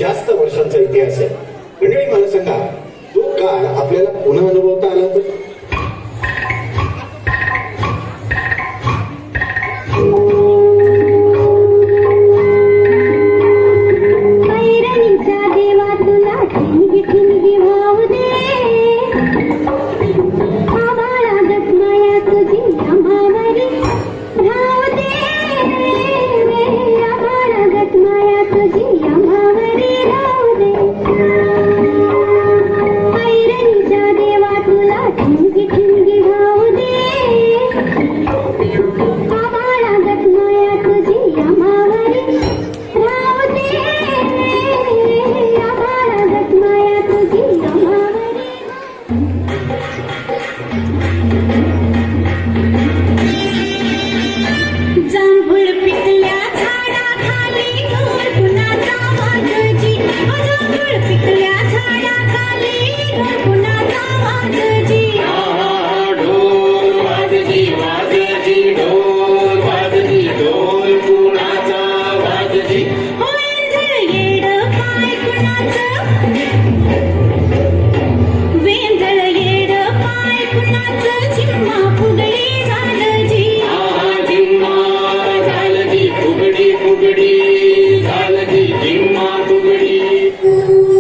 जास्त वर्षांचा इतिहास आहे. मंडळी मला सांगा, तो काळ आपल्याला पुन्हा अनुभवता आला तर?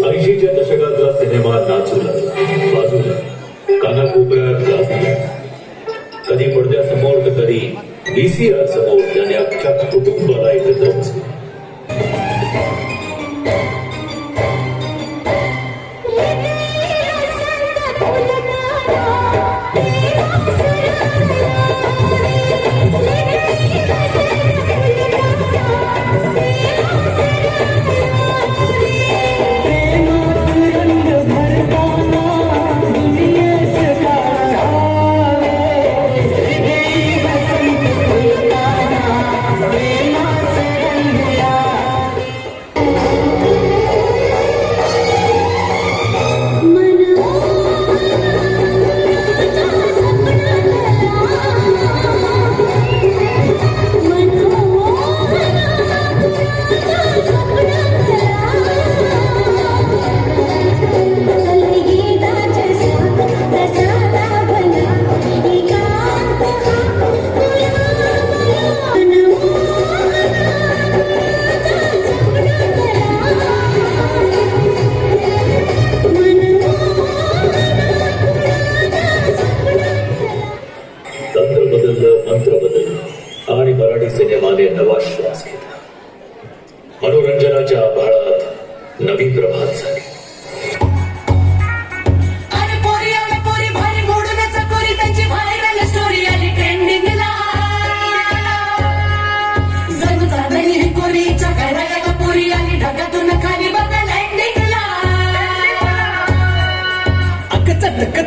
ऐंशीच्या दशकातला सिनेमा नाचू लागला, बाजूला कानाकोपऱ्यात गाजला. कधी पडद्यासमोर तर कधी VCR समोर त्याने अख्ख्या कुटुंबाला एकत्र बसले. मंत्र बदलला आणि मराठी सिनेमाने नवा श्वास घेतला. मनोरंजनाच्या आभाळात नवी प्रभात झाली.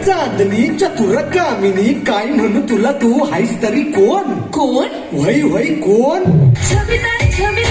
चांदणी चतुर कामिनी, काय म्हणू तुला, तू हायस तरी कोण? कोण? वही वही कोण? छबी छबी